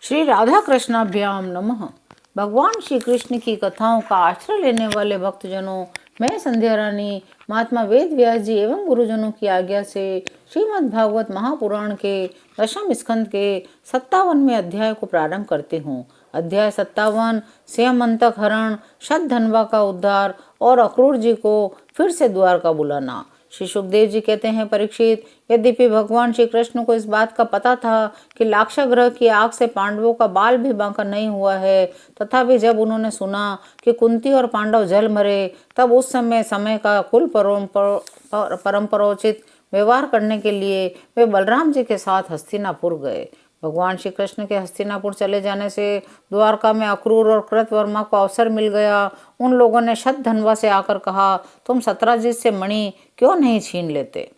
श्री राधा कृष्णाभ्याम नमः। भगवान श्री कृष्ण की कथाओं का आश्रय लेने वाले भक्तजनों, मैं संध्या रानी महात्मा वेद व्यास जी एवं गुरुजनों की आज्ञा से श्रीमद् भागवत महापुराण के दशम स्कंद के 57वें अध्याय को प्रारंभ करती हूँ। अध्याय 57 स्यमंतक हरण, शतधन्वा का उद्धार और अक्रूर जी को फिर से द्वार का बुलाना। श्री सुखदेव जी कहते हैं, परीक्षित, यद्यपि भगवान श्री कृष्ण को इस बात का पता था कि लाक्षागृह की आग से पांडवों का बाल भी बांका नहीं हुआ है, तथापि जब उन्होंने सुना कि कुंती और पांडव जल मरे, तब उस समय का कुल परंपरोचित व्यवहार करने के लिए वे बलराम जी के साथ हस्तिनापुर गए। भगवान श्री कृष्ण के हस्तिनापुर चले जाने से द्वारका में अक्रूर और कृतवर्मा को अवसर मिल गया। उन लोगों ने शतधन्वा से आकर कहा, तुम सत्राजित से मणि क्यों नहीं छीन लेते?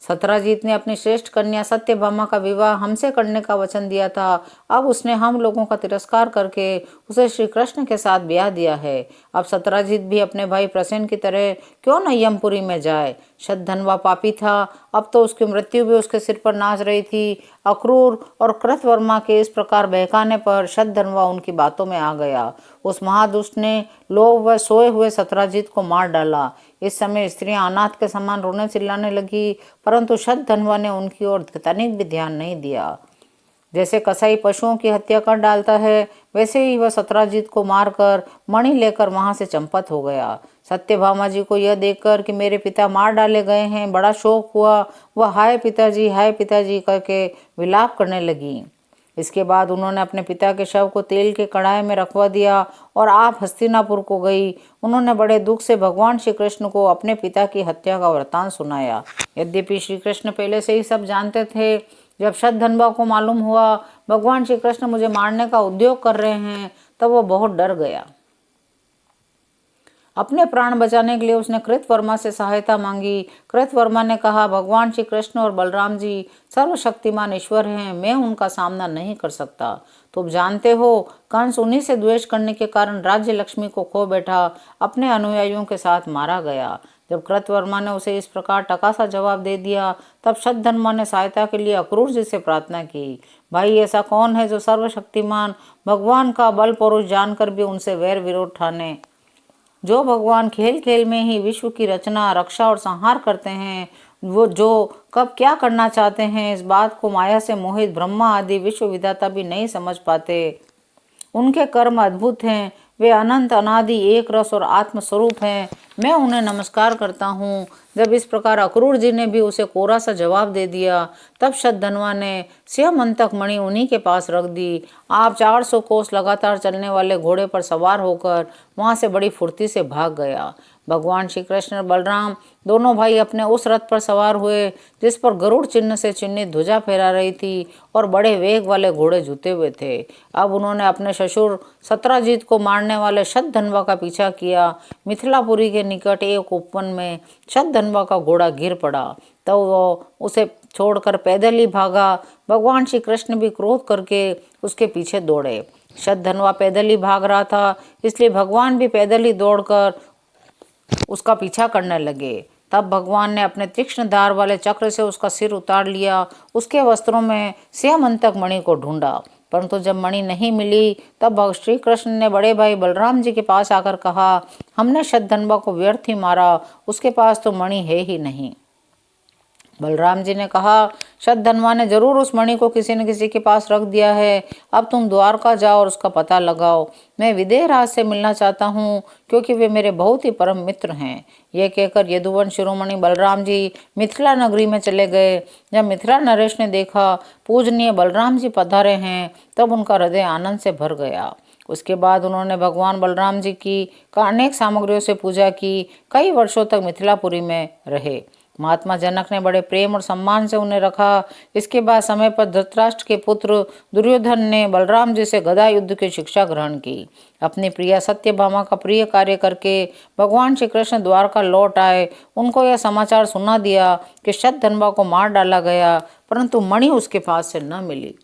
सत्राजीत ने अपनी श्रेष्ठ कन्या सत्यभामा का विवाह हमसे करने का वचन दिया था। अब उसने हम लोगों का तिरस्कार करके उसे श्री कृष्ण के साथ ब्याह दिया है। अब सत्राजीत भी अपने भाई प्रसेन की तरह क्यों न यमपुरी में जाए? शतधन्वा पापी था, अब तो उसकी मृत्यु भी उसके सिर पर नाच रही थी। अक्रूर और कृतवर्मा के इस प्रकार बहकाने पर शतधन्वा उनकी बातों में आ गया। उस महादुष्ट ने लोभ व सोए हुए सत्राजीत को मार डाला। इस समय स्त्रियां अनाथ के समान रोने चिल्लाने लगी, परंतु शतधन्वा ने उनकी ओर तनिक भी ध्यान नहीं दिया। जैसे कसाई पशुओं की हत्या कर डालता है, वैसे ही वह सत्राजीत को मारकर मणि लेकर वहां से चंपत हो गया। सत्यभामा जी को यह देखकर कि मेरे पिता मार डाले गए हैं, बड़ा शोक हुआ। वह हाय पिताजी करके विलाप करने लगी। इसके बाद उन्होंने अपने पिता के शव को तेल के कढ़ाई में रखवा दिया और आप हस्तिनापुर को गई। उन्होंने बड़े दुख से भगवान श्री कृष्ण को अपने पिता की हत्या का वृतांत सुनाया। यद्यपि श्री कृष्ण पहले से ही सब जानते थे, जब शतधन्वा को मालूम हुआ भगवान श्री कृष्ण मुझे मारने का उद्योग कर रहे हैं, तब वो बहुत डर गया। अपने प्राण बचाने के लिए उसने कृतवर्मा से सहायता मांगी। कृतवर्मा ने कहा, भगवान श्री कृष्ण और बलराम जी सर्वशक्तिमान ईश्वर हैं, मैं उनका सामना नहीं कर सकता। तुम जानते हो, कंस उन्हीं से द्वेष करने के कारण राज्य लक्ष्मी को खो बैठा अपने अनुयायियों के साथ मारा गया। जब कृतवर्मा ने उसे इस प्रकार टका सा जवाब दे दिया, तब शतधन्वा ने सहायता के लिए अक्रूर जी से प्रार्थना की, भाई ऐसा कौन है जो सर्वशक्तिमान भगवान का बल पुरुष जानकर भी उनसे वैर विरोध ठाने? जो भगवान खेल खेल में ही विश्व की रचना, रक्षा और संहार करते हैं, वो जो कब क्या करना चाहते हैं, इस बात को माया से मोहित ब्रह्मा आदि विश्व विधाता भी नहीं समझ पाते। उनके कर्म अद्भुत हैं, वे अनंत अनादि एक रस और आत्म स्वरूप हैं। मैं उन्हें नमस्कार करता हूँ। जब इस प्रकार अक्रूर जी ने भी उसे कोरा सा जवाब दे दिया, तब शतधन्वा ने स्यमंतक मणि उन्हीं के पास रख दी। आप 400 कोस लगातार चलने वाले घोड़े पर सवार होकर वहां से बड़ी फुर्ती से भाग गया। भगवान श्री कृष्ण और बलराम दोनों भाई अपने उस रथ पर सवार हुए जिस पर गरुड़ चिन्ह से चिन्हित ध्वजा फहरा रही थी और बड़े वेग वाले घोड़े जुते हुए थे। अब उन्होंने अपने ससुर सत्राजीत को मारने वाले शतधन्वा का पीछा किया। मिथिलापुरी के निकट एक उपवन में शतधन्वा का घोड़ा गिर पड़ा, तो वो उसे छोड़कर पैदल ही भागा। भगवान श्री कृष्ण भी क्रोध करके उसके पीछे दौड़े। शतधन्वा पैदल ही भाग रहा था, इसलिए भगवान भी पैदल ही दौड़कर उसका पीछा करने लगे। तब भगवान ने अपने तीक्ष्ण धार वाले चक्र से उसका सिर उतार लिया। उसके वस्त्रों में स्यमंतक मणि को ढूंढा, परंतु जब मणि नहीं मिली, तब श्री कृष्ण ने बड़े भाई बलराम जी के पास आकर कहा, हमने शतधन्वा को व्यर्थ ही मारा, उसके पास तो मणि है ही नहीं। बलराम जी ने कहा, शतधन्वा ने जरूर उस मणि को किसी न किसी के पास रख दिया है। अब तुम द्वारका जाओ और उसका पता लगाओ। मैं विदेहराज से मिलना चाहता हूँ, क्योंकि वे मेरे बहुत ही परम मित्र हैं। यह कहकर यदुवंश शिरोमणि बलराम जी मिथिला नगरी में चले गए। जब मिथिला नरेश ने देखा पूजनीय बलराम जी पधारे हैं, तब उनका हृदय आनंद से भर गया। उसके बाद उन्होंने भगवान बलराम जी की अनेक सामग्रियों से पूजा की। कई वर्षों तक मिथिलापुरी में रहे। महात्मा जनक ने बड़े प्रेम और सम्मान से उन्हें रखा। इसके बाद समय पर धृतराष्ट्र के पुत्र दुर्योधन ने बलराम जी से गदा युद्ध की शिक्षा ग्रहण की। अपनी प्रिया सत्यभामा का प्रिय कार्य करके भगवान श्री कृष्ण द्वारका लौट आए। उनको यह समाचार सुना दिया कि शतधन्वा को मार डाला गया, परंतु मणि उसके पास से न मिली।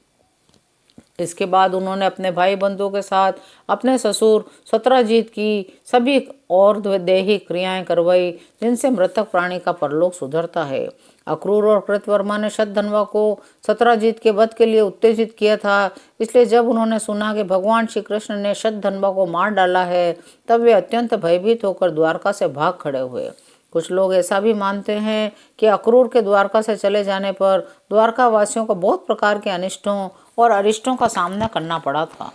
इसके बाद उन्होंने अपने भाई बंधुओं के साथ अपने ससुर सत्राजीत की सभी और दैहिक क्रियाएं करवाई, जिनसे मृतक प्राणी का परलोक सुधरता है। अक्रूर और कृतवर्मा ने शतधन्वा को सत्राजित के वध के लिए उत्तेजित किया था। इसलिए जब उन्होंने सुना कि भगवान श्री कृष्ण ने शतधन्वा को मार डाला है, तब वे अत्यंत भयभीत होकर द्वारका से भाग खड़े हुए। कुछ लोग ऐसा भी मानते हैं कि अक्रूर के द्वारका से चले जाने पर द्वारका वासियों को बहुत प्रकार के अनिष्टों और अरिष्टों का सामना करना पड़ा था,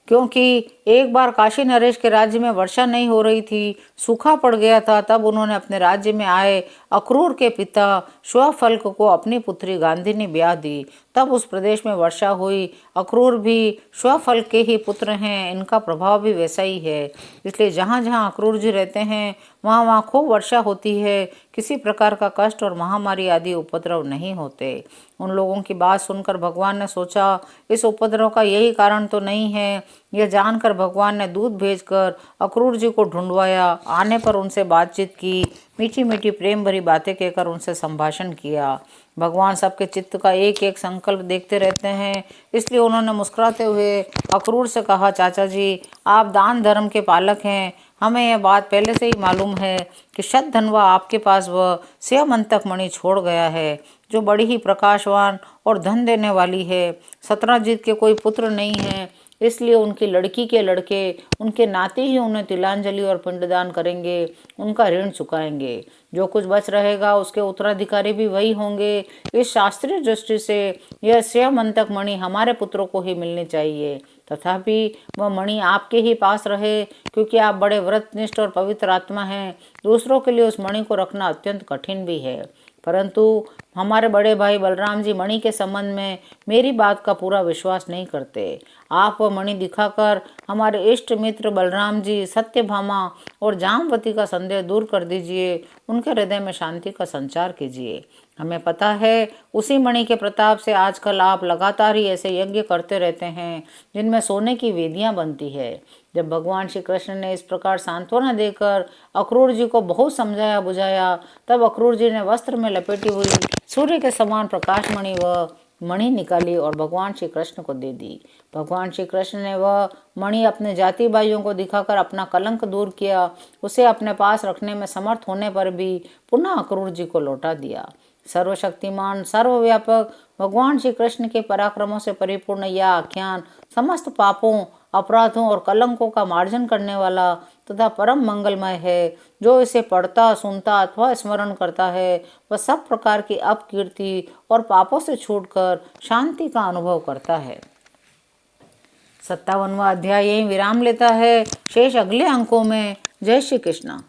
क्योंकि एक बार काशी नरेश के राज्य में वर्षा नहीं हो रही थी, सूखा पड़ गया था। तब उन्होंने अपने राज्य में आए अक्रूर के पिता श्वफल्क को अपनी पुत्री गांधिनी ब्याह दी। तब उस प्रदेश में वर्षा हुई। अक्रूर भी श्वफल्क के ही पुत्र हैं, इनका प्रभाव भी वैसा ही है। इसलिए जहाँ जहाँ अक्रूर जी रहते हैं वहाँ वहाँ खूब वर्षा होती है, किसी प्रकार का कष्ट और महामारी आदि उपद्रव नहीं होते। उन लोगों की बात सुनकर भगवान ने सोचा, इस उपद्रव का यही कारण तो नहीं है। यह जानकर भगवान ने दूत भेजकर अक्रूर जी को ढूंढवाया। आने पर उनसे बातचीत की, मीठी मीठी प्रेम भरी बातें कहकर उनसे संभाषण किया। भगवान सबके चित्त का एक एक संकल्प देखते रहते हैं, इसलिए उन्होंने मुस्कुराते हुए अक्रूर से कहा, चाचा जी, आप दान धर्म के पालक हैं। हमें यह बात पहले से ही मालूम है कि शतधन्वा आपके पास वह स्यमंतक मणि छोड़ गया है, जो बड़ी ही प्रकाशवान और धन देने वाली है। सत्राजित के कोई पुत्र नहीं है, इसलिए उनकी लड़की के लड़के, उनके नाते ही उन्हें तिलांजलि और पिंडदान करेंगे, उनका ऋण चुकाएंगे। जो कुछ बच रहेगा उसके उत्तराधिकारी भी वही होंगे। इस शास्त्रीय दृष्टि से यह स्यमंतक मणि हमारे पुत्रों को ही मिलनी चाहिए। तथापि वह मणि आपके ही पास रहे, क्योंकि आप बड़े व्रतनिष्ठ और पवित्र आत्मा हैं। दूसरों के लिए उस मणि को रखना अत्यंत कठिन भी है, परंतु हमारे बड़े भाई बलराम जी मणि के संबंध में मेरी बात का पूरा विश्वास नहीं करते। आप वह मणि दिखाकर हमारे इष्ट मित्र बलराम जी, सत्यभामा और जामवती का संदेह दूर कर दीजिए, उनके हृदय में शांति का संचार कीजिए। हमें पता है उसी मणि के प्रताप से आजकल आप लगातार ही ऐसे यज्ञ करते रहते हैं जिनमें सोने की वेदियां बनती है। जब भगवान श्री कृष्ण ने इस प्रकार सांत्वना देकर अक्रूर जी को बहुत समझाया बुझाया, तब अक्रूर जी ने वस्त्र में लपेटी हुई सूर्य के समान प्रकाशमणि व मणि निकाली और भगवान श्री कृष्ण को दे दी। भगवान श्री कृष्ण ने वह मणि अपने जाति भाइयों को दिखाकर अपना कलंक दूर किया। उसे अपने पास रखने में समर्थ होने पर भी पुनः अक्रूर जी को लौटा दिया। सर्वशक्तिमान सर्वव्यापक भगवान श्री कृष्ण के पराक्रमों से परिपूर्ण यह आख्यान समस्त पापों, अपराधों और कलंकों का मार्जन करने वाला तथा परम मंगलमय है। जो इसे पढ़ता, सुनता अथवा स्मरण करता है, वह सब प्रकार की अपकीर्ति और पापों से छूटकर शांति का अनुभव करता है। 57वां अध्याय यहीं विराम लेता है। शेष अगले अंकों में। जय श्री कृष्ण।